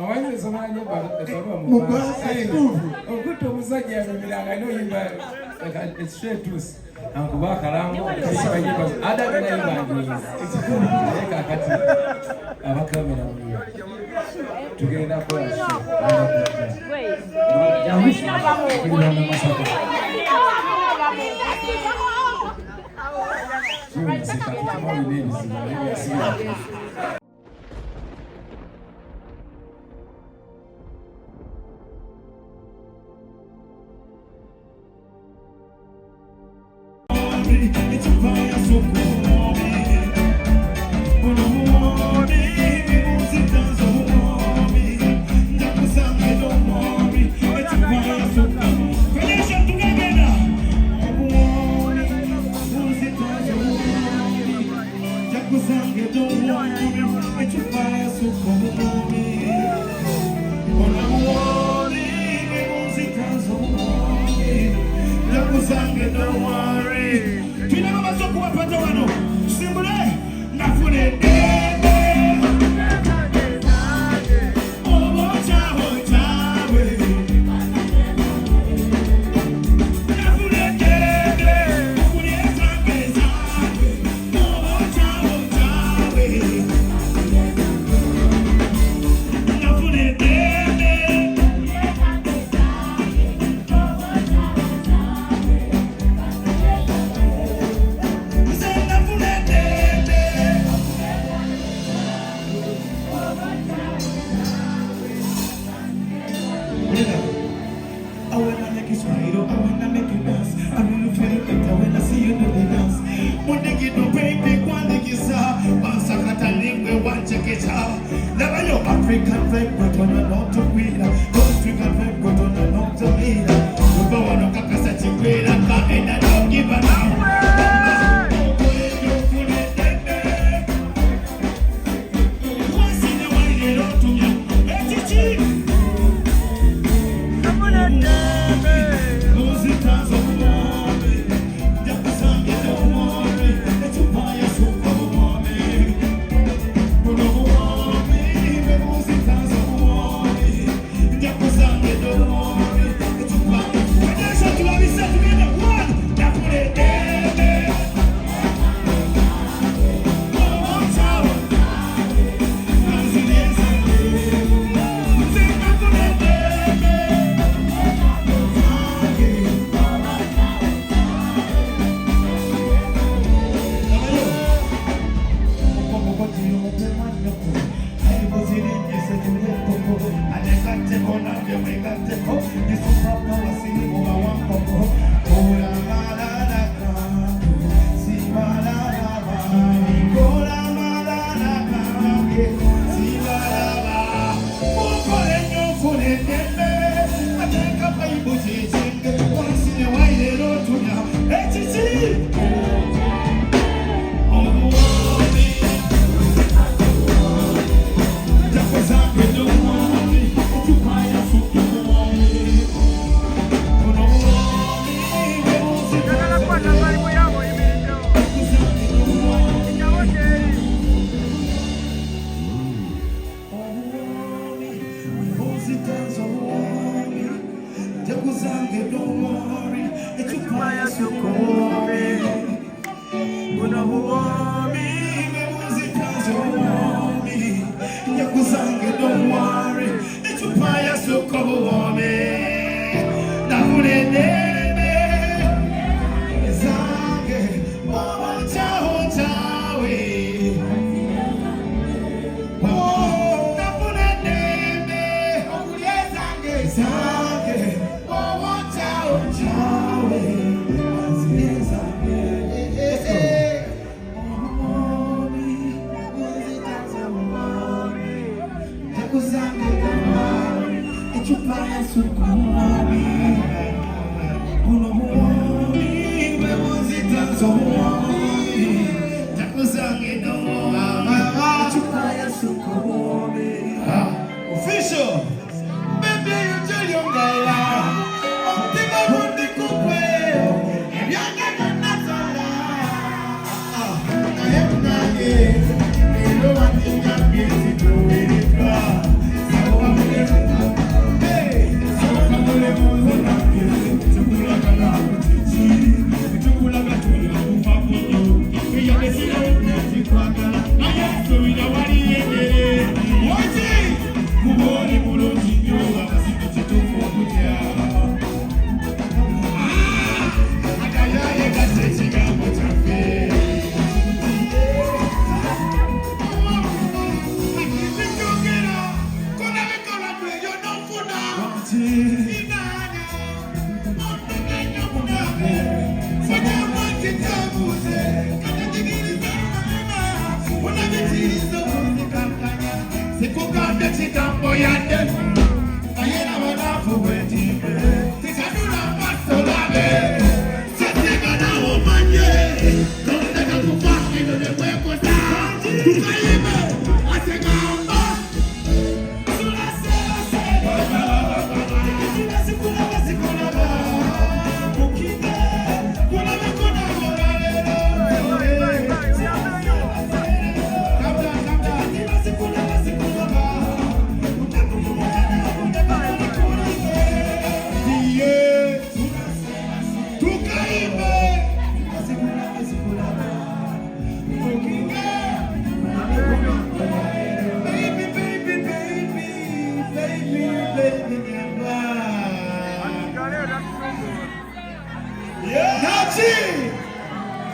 Awanze somanye baba mubasa okuto omusajja yalumiranga noyimba straight truth ankuba akalango adagana yimbangiza naye kakati abakamera muliyo tugenda kola it's a fire so cool. Don't worry. African flag, but on a not to win. African flag, but on a not to win. You go on a capacity grade and back in and don't give a now. Don't worry, it's a fire so cold. Don't worry, it's a fire so cold. Official, baby, you tell your guy, I'm thinking about the cookway. If you're getting that, I am not here. You know what you can get to do with it.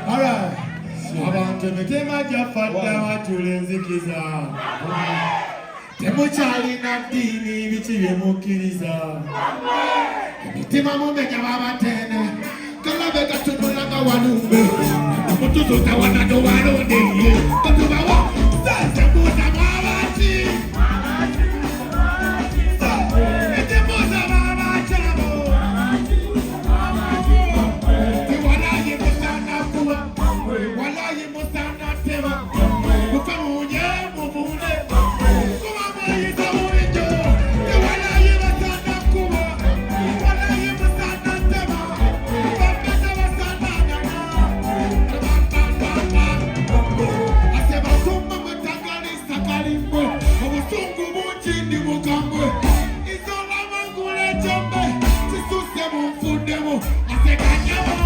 Alright. Abantu mitema jafata watulenzikiza. Temukyalina ddiini biki bye mukkiriza. Emitima mumenya babatene. Kalabe katunula nga walumbe. Mutuzuta wanado walondeye. Katubawa sasa muza mwabati. Etemuza babachabo. Walayi musana kuwa. Walayi musana tema. Mukamunye mumune. Kuwa mwayiza ulijo. Walayi musana kuwa. Walayi musana tema. Bapeta basana nyana. Asema summa matangani sakalimbo. Obusungu buchindi mukambwe. Izola mangule chombe. Sisuse mufundemo. Asekanyamo.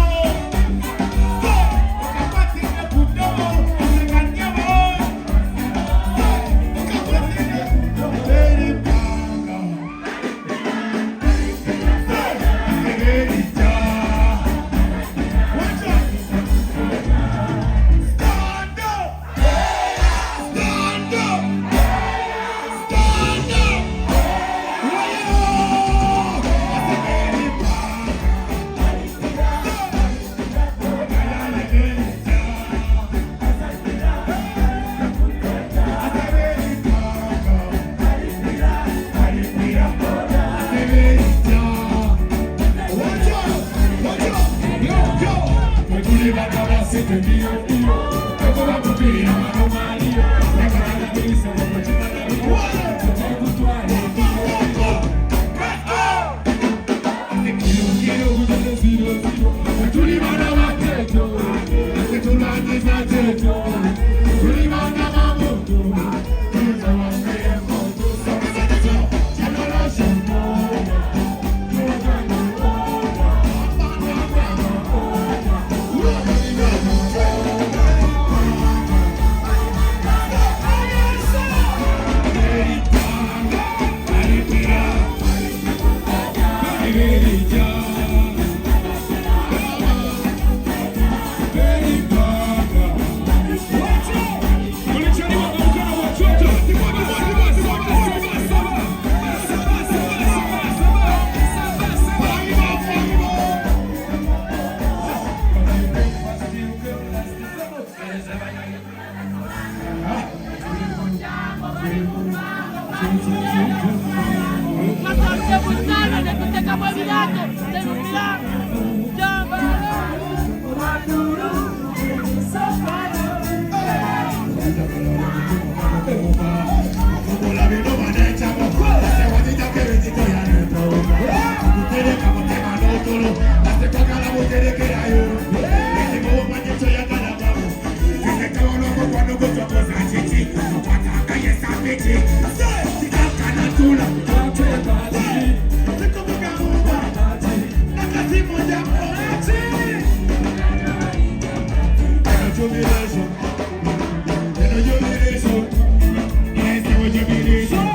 Jubilation.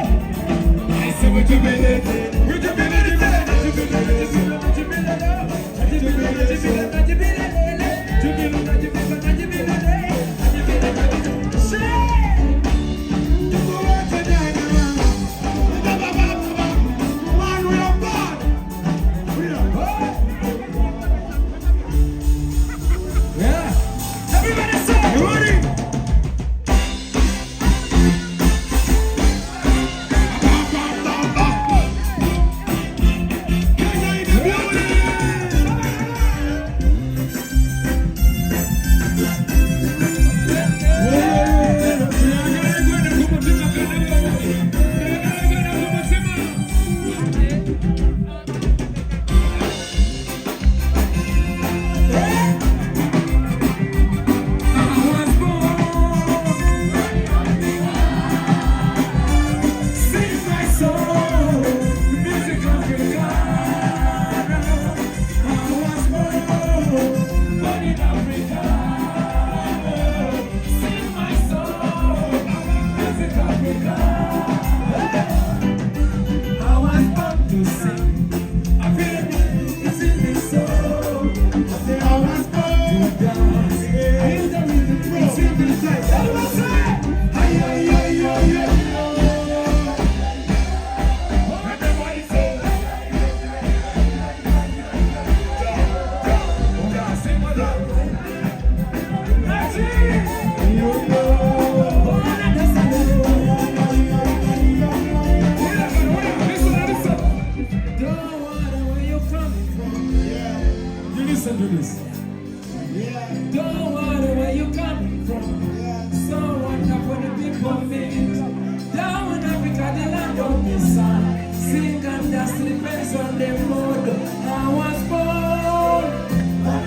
don't miss sun. Sing and dust depends on the mood. I was born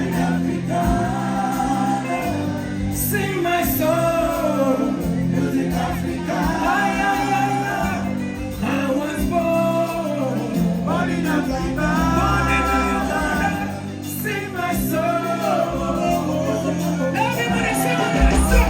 in Africa. Sing my soul, music Africa. I was born in Africa. Sing my soul. Everybody sing my soul.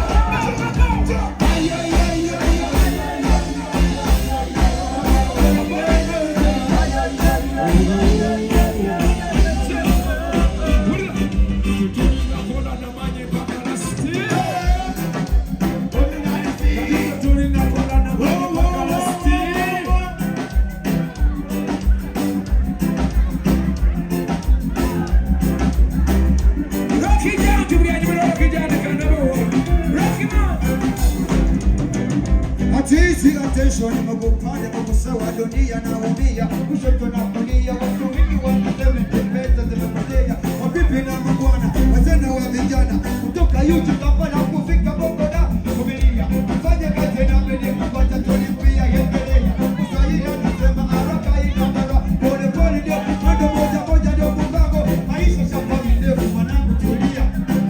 Atizi attention mabupande mabusawa dunia na umia kushoto na kulia watu wengi wanasema pesa zimepotea wapipi na mabwana wazana wa vijana kutoka YouTube hapa na kufika Bogoda kumilia fanya kazi na bidii kupata tulipia yendelea Kiswahili anasema haraka ina mara pole pole ndio mwendo moja moja ndio mpango maisha safari ndefu mwanangu tulia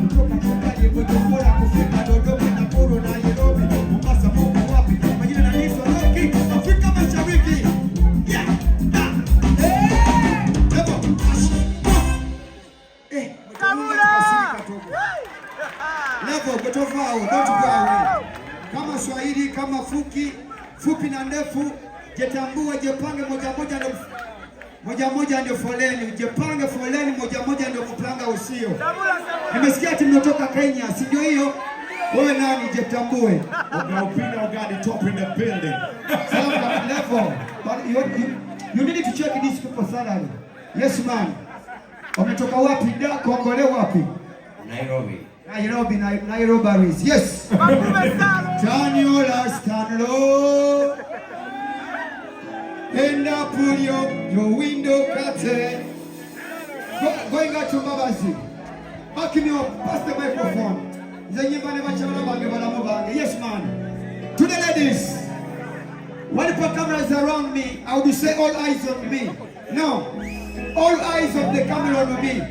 kutoka Chakali Bujumbura kufika Dodoma na Kuru na Nairobi Mombasa Mungu wapi majina na Niso Roki Afrika Mashariki Level kutofao don't go away. Kama Swahili kama fupi na ndefu jetambue jepange moja moja ndio foleni jepange foleni moja ndio kupanga usio. Nimesikia tumetoka Kenya si ndio hiyo? Wewe nani jetambue? Unaupinga ugani top in the building. Some level but you need to check this people salary. Yes man. Wametoka wapi? Kongole wapi? Nairobi. Nairobi. Yes. Turn your last stand low. And up pull your window curtain. Going out to Mabasi. Back me up. Pass the microphone. Yes, man. To the ladies. When the cameras around me, I would say all eyes on me. No. All eyes of the camera on me.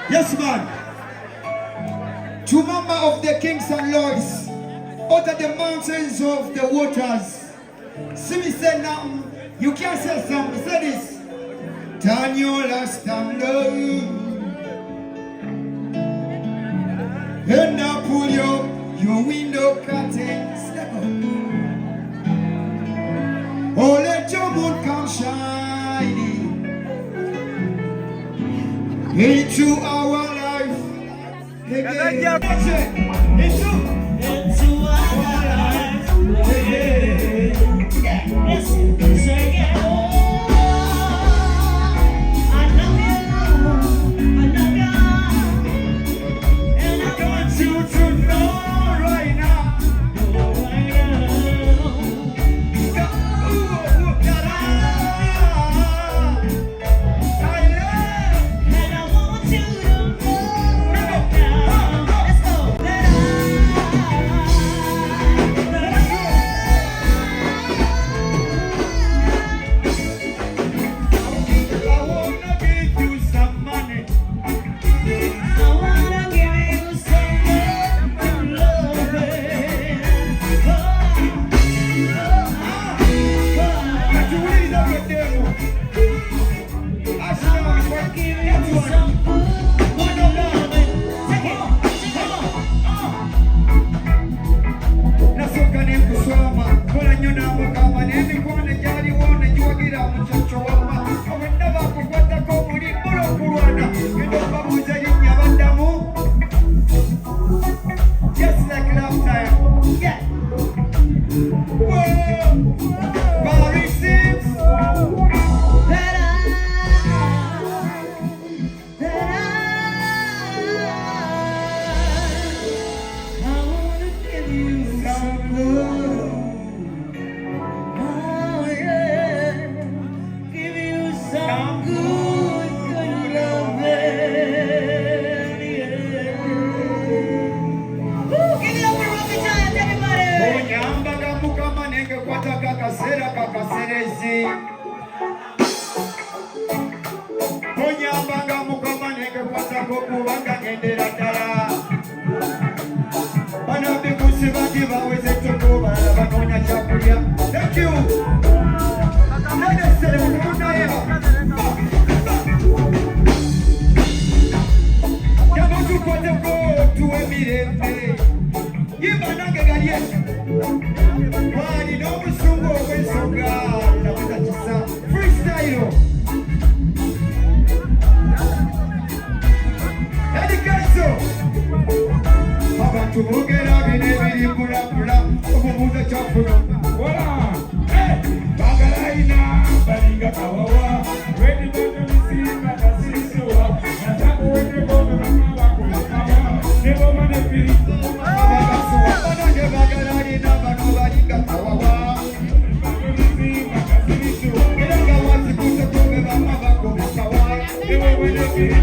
Yes, man. To Mama of the kings and lords, out of the mountains of the waters. See me say now, you can't say something. Say this. Turn your last time low. And now pull your window curtains. Oh, let your moon come shining into our life again. Into our life again. Onyambanga mukama nengekwatako kubanga ngendera ddala. Bano bikusi bangi baweze ettoko balala banoonya kyakulya. Thank you. Nedesere mukunaye. Yamutukwateko tuwe mirembe. Yimba nange galye. Wali n'obusungu obw'ensonga nabuza kisa. Freestyle. Abantu boogera bino ebiri kulakula omubuuza kyafuno. Bagalaina balinga kawawa wedi bano misinga tasisiwa natakuwete bono bamabakulekawa neboma nepiri Abagasuwa bano gye bagalaina bano balinga kawawa misinga tasisiwa era nga wazikuze kobe bamabakulekawa neboma nepiri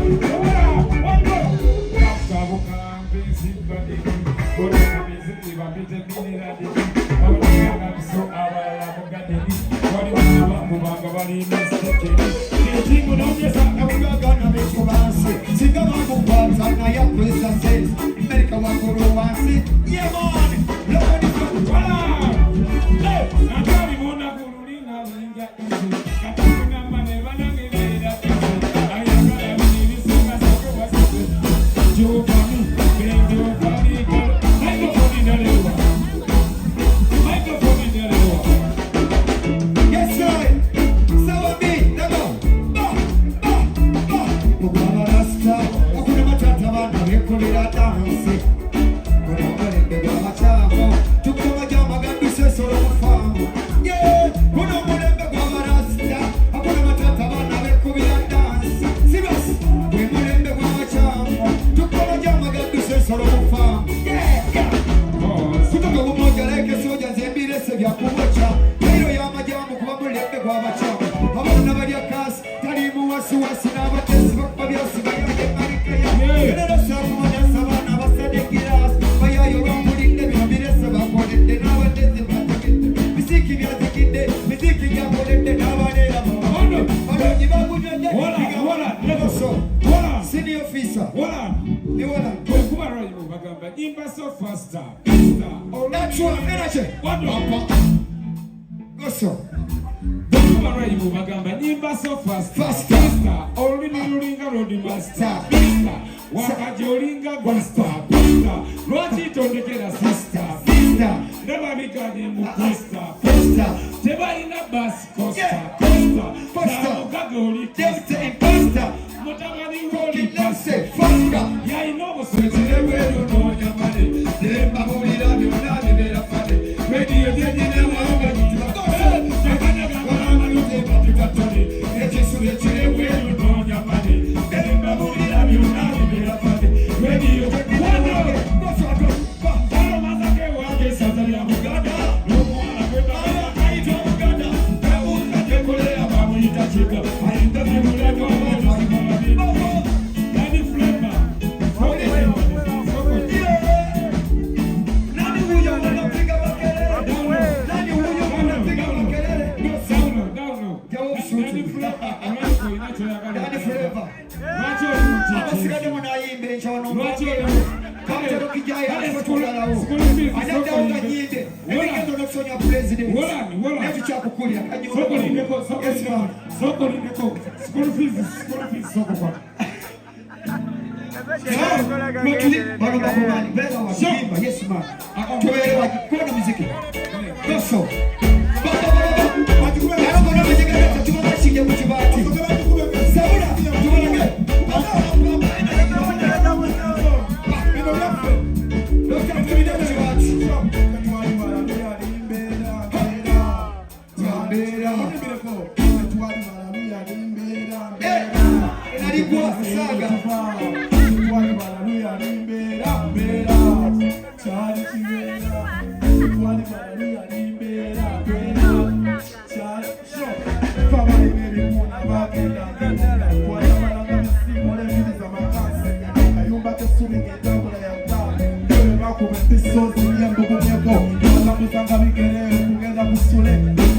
Kusanga bigere kugenda kusule,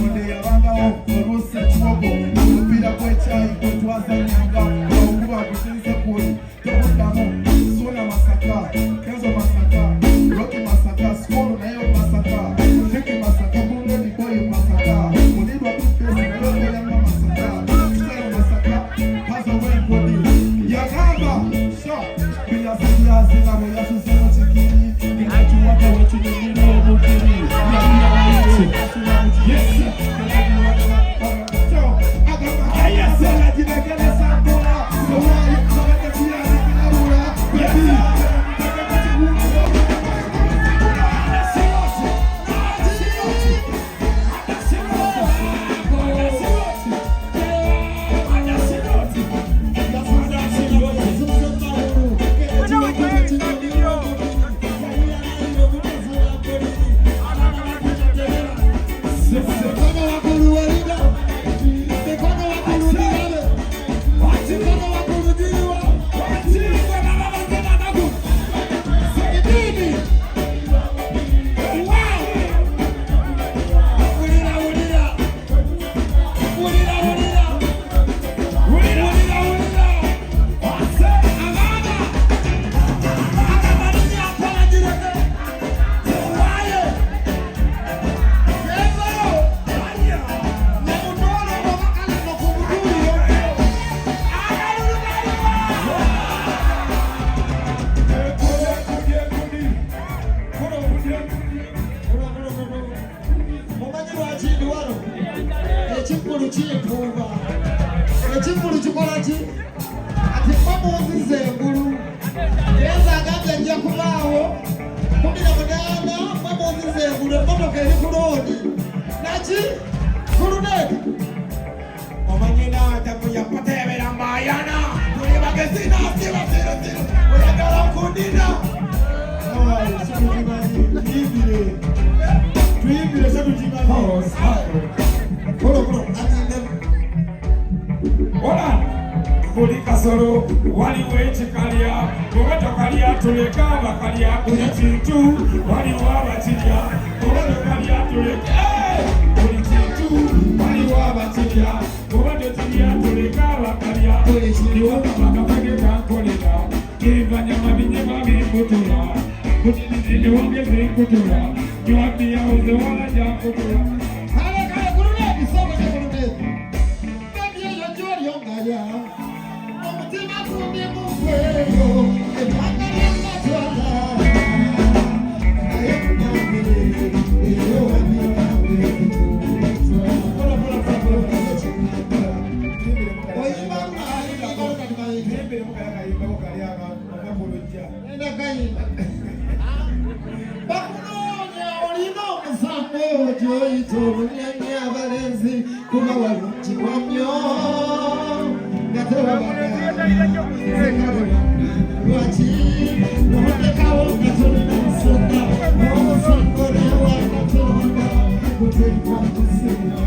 onde yabanga okurusi ekikulu kiyituuba ekikulu kikolaki ati bamuzize engulu yenza agambye ajja kubaawo 18 bamuzize engulu emmotoka eri ku loodi naki kuluneka omanyina tekuyapatebera mbayana tuli bagezina sibasirosiro oyagala okundina tuyimbire se tukimanyi ola buli kasolo waliwo ekikalya oba tokalya tuleka bakalya buli kintu waliwo abakirya oba tokalya tuleka buli kintu waliwo abakirya oba tokirya tuleka bakalya kiriwo kabakapage kankolera kivanyama binyema binkutula kutinizinewonge zinkutula nywabbiyawoze wala jankutula kale kuluneki sobote kuluneki nabyeyo gyolyongaya omutima gundi mukweyo ebbanga lyenatwala naye kunambire eyo wanyinawe oyimba maalinaendagayimba bakunoonya olina omusango gyoyita obunyenye abalenzi kuba walungiwa nnyo nga tewabagaalwaki nondekawo nga tolina nsonga omusango newa katonda kutekwa kusinga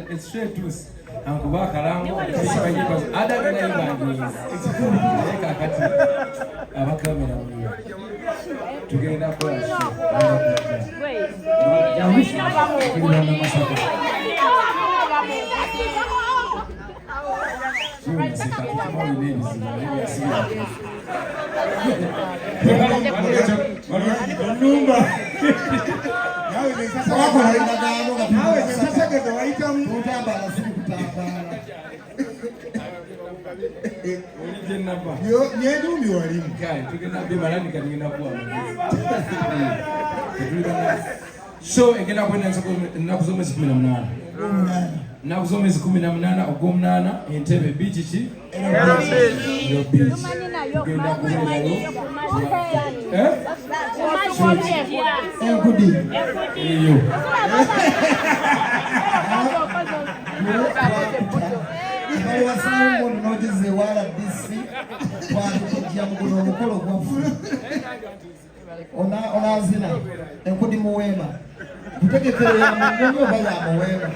It's straight truth. Uncle Bakaram, other than together so again nakuzomezi 18 nakuzomezi 18 ogw'omunana Entebbe bichi onazina enkudi muwema tutegekere ya mungu baya muwema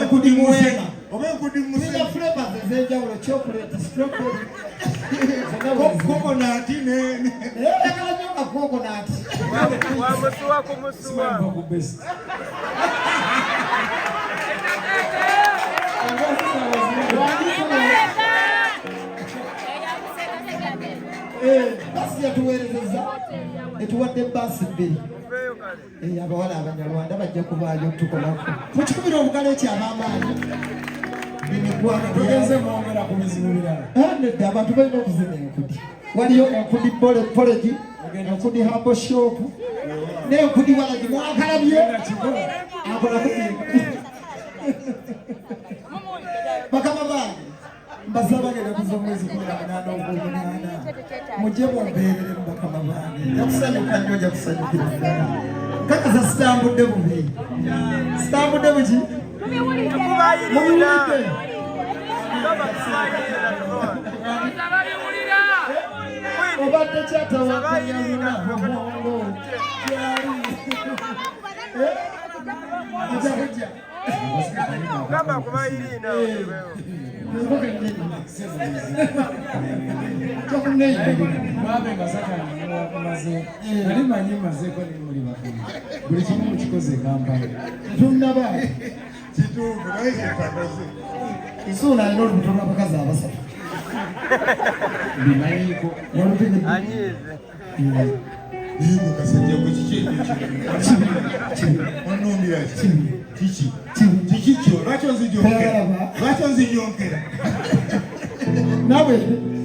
enkudi muwema enkudi musina flavors ezenjawulo chocolate strawberry coconut ne kala nyoka coconut wamusuwa kumusuwa basi yatuweerezeza etuwadde basi bbiri abawala abanyarwanda bajja kubaayo tukolako mukikubira obugalo ekyabamaanyi tugenze mwongera ku mizibu birala nedda abantu balina okuzina enkudi waliyo enkudi polegi enkudi habo shop n'enkudi walagi mwakalabye bakama bange mbasabagere kuza omwezi 18 ogw'omunaana mujje bombeerere mu bakama bange nakusanyuka nnyo nja kusanyukira kakasa sitambudde bubi sitambudde buki mubiwulidde obadde kyatawakanyalina obwongo kyali ajakujja kama kubayirina buli kimu mukikoze Kampala tunaba Isuna alina olubuto lw'abakazi abasatu bimanyiko kasajja ku kiki onumbira kiki kyo lwaki onzijonkera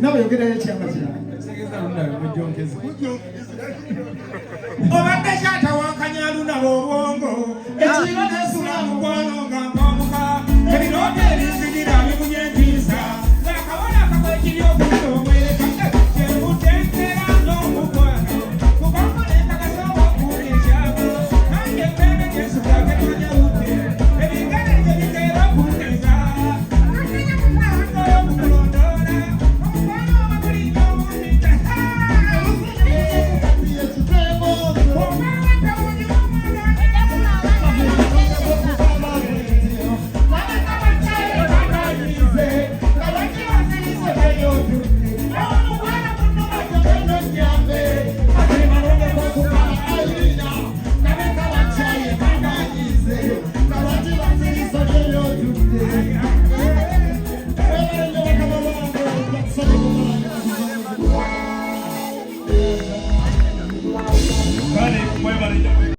nawe yogerayo ekyama kyawe obadde kyatawankanya lunabo obwongo ekiro nesula